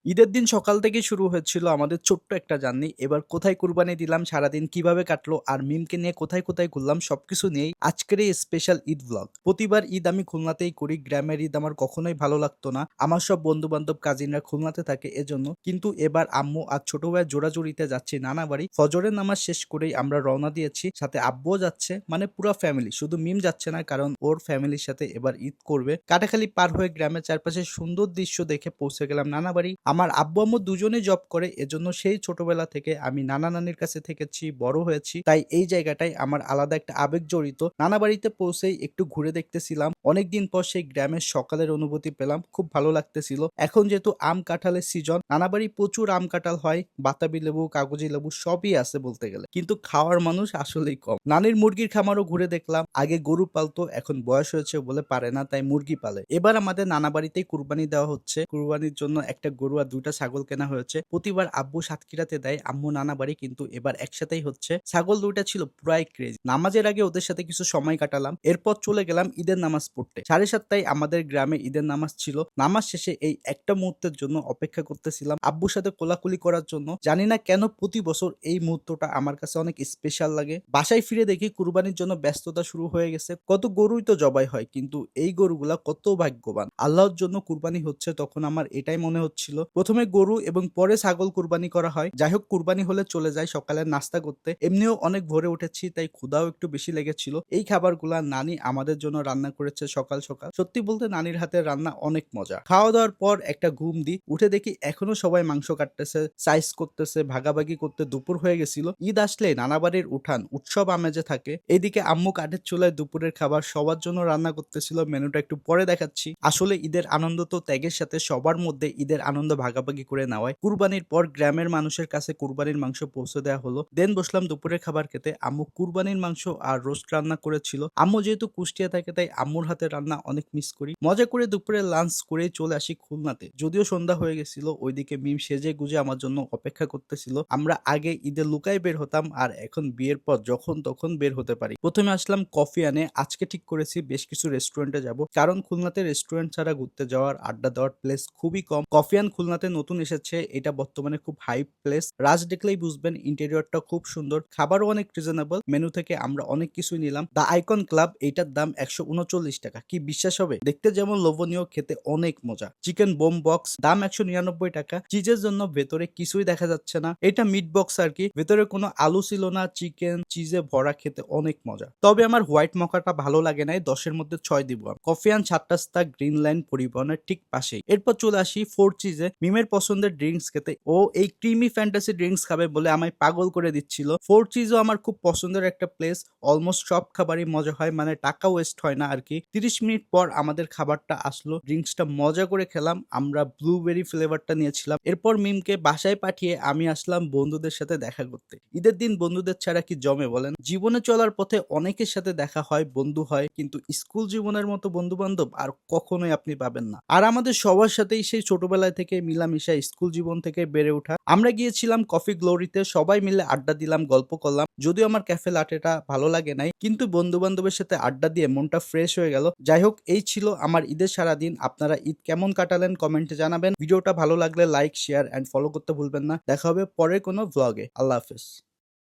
ঈদের দিন সকাল থেকে শুরু হয়েছিল আমাদের ছোট্ট একটা জার্নি। এবার কোথায় কুরবানি দিলাম, সারাদিন কিভাবে কাটলো, আর মিমকে নিয়ে কোথায় কোথায় ঘুরলাম, সবকিছু নিয়েই আজকের এই স্পেশাল ঈদ ব্লগ। প্রতিবার ঈদ আমি খুলনাতেই করি, গ্রামের ঈদ আমার কখনোই ভালো লাগতো না। আমার সব বন্ধু বান্ধব কাজিনরা খুলনাতে থাকে এজন্য, কিন্তু এবার আম্মু আর ছোট ভাইয়ের জোড়াজুড়িতে যাচ্ছি নানা বাড়ি। ফজরের নামাজ শেষ করেই আমরা রওনা দিয়েছি, সাথে আব্বুও যাচ্ছে, মানে পুরো ফ্যামিলি, শুধু মিম যাচ্ছে না কারণ ওর ফ্যামিলির সাথে এবার ঈদ করবে। কাটাখালি পার হয়ে গ্রামের চারপাশে সুন্দর দৃশ্য দেখে পৌঁছে গেলাম নানা বাড়ি। আমার আব্বু আম্মু দুজনেই জব করে, এজন্য সেই ছোটবেলা থেকে আমি নানা নানির কাছে থেকেছি, বড় হয়েছি, তাই এই জায়গাটাই আমার আলাদা একটা আবেগ জড়িত। নানা বাড়িতে পৌঁছেই একটু ঘুরে দেখতেছিলাম, অনেকদিন পর সেই গ্রামের সকালের অনুভূতি পেলাম, খুব ভালো লাগতেছিল। এখন যেহেতু আম কাঁঠালের সিজন, নানা বাড়ি প্রচুর আম কাঁঠাল হয়, বাতাবি লেবু, কাগজি লেবু সবই আছে বলতে গেলে, কিন্তু খাওয়ার মানুষ আসলেই কম। নানির মুরগির খামারও ঘুরে দেখলাম, আগে গরু পালতো, এখন বয়স হয়েছে বলে পারে না, তাই মুরগি পালে। এবার আমাদের নানা বাড়িতেই কুরবানি দেওয়া হচ্ছে, কুরবানির জন্য একটা গরু আর দুইটা ছাগল কেনা হয়েছে। প্রতিবার আব্বু সাতক্ষীরাতে দেয়, আম্মু নানা বাড়ি, কিন্তু এবার একসাথেই হচ্ছে। ছাগল দুইটা ছিল পুরাই ক্রেজি। নামাজের আগে ওদের সাথে কিছু সময় কাটালাম, এরপর চলে গেলাম ঈদের নামাজ পড়তে। 7:30টায় আমাদের গ্রামে ঈদের নামাজ ছিল। নামাজ শেষে এই একটা মুহূর্তের জন্য অপেক্ষা করতেছিলাম, আব্বুর সাথে কোলাকুলি করার জন্য। জানি না কেন প্রতি বছর এই মুহূর্তটা আমার কাছে অনেক স্পেশাল লাগে। বাসায় ফিরে দেখি কুরবানির জন্য ব্যস্ততা শুরু হয়ে গেছে। কত গরুই তো জবাই হয়, কিন্তু এই গরুগুলা কত ভাগ্যবান, আল্লাহর জন্য কুরবানি হচ্ছে। তখন আমার এটাই মনে হচ্ছিল, প্রথমে গরু এবং পরে ছাগল কুরবানি করা হয়। যাই হোক, কুরবানি হলে চলে যায় সকালের নাস্তা করতে। এমনিও অনেক ভোরে উঠেছি, তাই ক্ষুধাও একটু বেশি লেগেছিল। এই খাবারগুলা নানি আমাদের জন্য রান্না করেছে সকাল সকাল। সত্যি বলতে নানির হাতের রান্না অনেক মজা। খাওয়া দাওয়ার পর একটা ঘুম দিই, উঠে দেখি এখনো সবাই মাংস কাটতেছে, সাইজ করতেছে, ভাগাভাগি করতে দুপুর হয়ে গেছিল। ঈদ আসলে নানাবাড়ির উঠান উৎসব আমেজে থাকে। এইদিকে আম্মু কাঠের চুলায় দুপুরের খাবার সবার জন্য রান্না করতেছিল, মেনুটা একটু পরে দেখাচ্ছি। আসলে ঈদের আনন্দ তো ত্যাগের সাথে সবার মধ্যে ঈদের আনন্দ ভাগাভাগি করে নেওয়ায়। কুরবানির পর গ্রামের মানুষের কাছে কুরবানির মাংস পৌঁছে দেওয়া হলো, দেন বসলাম দুপুরের খাবার খেতে। আম্মু কুরবানির মাংস আর রোস্ট রান্না করেছিল। আম্মু যেহেতু কুষ্টিয়া থাকে, তাই আম্মুর হাতের রান্না অনেক মিস করি। মজা করে দুপুরে লাঞ্চ করে চলে আসি খুলনাতে। যদিও সন্ধ্যা হয়ে গেছিল, ওইদিকে মিম সেজে গুজে আমার জন্য অপেক্ষা করতেছিল। আমরা আগে ঈদে লুকায় বের হতাম, আর এখন বিয়ের পর যখন তখন বের হতে পারি। প্রথমে আসলাম কফি আনে। আজকে ঠিক করেছি বেশ কিছু রেস্টুরেন্টে যাব, কারণ খুলনাতে রেস্টুরেন্ট ছাড়া ঘুরতে যাওয়ার, আড্ডা দেওয়ার প্লেস খুবই কম। কফিয়ান খুলনাতে নতুন এসেছে, এটা বর্তমানে খুব হাইপ প্লেস। রাজ দেখলেই বুঝবেন, ইন্টেরিয়রটা খুব সুন্দর, খাবারও অনেক রিজনেবল। মেনু থেকে আমরা অনেক কিছুই নিলাম। দা আইকন ক্লাব, এটার দাম 139 টাকা। কি বিশ্বাস হবে? দেখতে যেমন লোভনীয়, খেতে অনেক মজা। চিকেন বোম বক্স, দাম 199 টাকা। চিজের জন্য ভেতরে কিছুই দেখা যাচ্ছে না, এটা মিট বক্স আর কি। ভেতরে কোনো আলু ছিল না, চিকেন চিজে ভরা, খেতে অনেক মজা। তবে আমার হোয়াইট মকাটা ভালো লাগে নাই, 10-এর মধ্যে 6 দিব। কফিয়ান 7 রাস্তা গ্রিন লাইন পরিবহনের ঠিক পাশেই। এরপর চলে আসি ফোর চিজে, মিমের পছন্দের ড্রিঙ্কস খেতে। ও এই ক্রিমি ফ্যান্টাসি ড্রিঙ্কস খাবে বলে আমায় পাগল করে দিচ্ছিল। ফোর চিজও আমার খুব পছন্দের একটা প্লেস, অলমোস্ট সব খাবারই মজা হয়, মানে টাকা ওয়েস্ট হয় না আর কি। 30 মিনিট পর আমাদের খাবারটা আসলো, ড্রিঙ্কসটা মজা করে খেলাম। আমরা ব্লুবেরি ফ্লেভারটা নিয়েছিলাম। এরপর মিমকে বাসায় পাঠিয়ে আমি আসলাম বন্ধুদের সাথে দেখা করতে। ঈদের দিন বন্ধুদের ছাড়া কি জমে বলেন? জীবনে চলার পথে অনেকের সাথে দেখা হয়, বন্ধু হয়, কিন্তু স্কুল জীবনের মতো বন্ধু বান্ধব আর কখনোই আপনি পাবেন না। আর আমাদের সবার সাথেই সেই ছোটবেলায় থেকে মিলামিশা, স্কুল জীবন থেকে বেড়ে ওঠা। আমরা গিয়েছিলাম কফি গ্লোরিতে, সবাই মিলে আড্ডা দিলাম, গল্প করলাম। যদিও আমার ক্যাফে লাটেটা ভালো লাগে নাই, কিন্তু বন্ধু বান্ধবের সাথে আড্ডা দিয়ে মনটা ফ্রেশ হয়ে গেল। যাই হোক, এই ছিল আমার ঈদের সারাদিন। আপনারা ঈদ কেমন কাটালেন কমেন্টে জানাবেন। ভিডিওটা ভালো লাগলে লাইক, শেয়ার এন্ড ফলো করতে ভুলবেন না। দেখা হবে পরের কোনো ভ্লগে। আল্লাহ হাফেজ।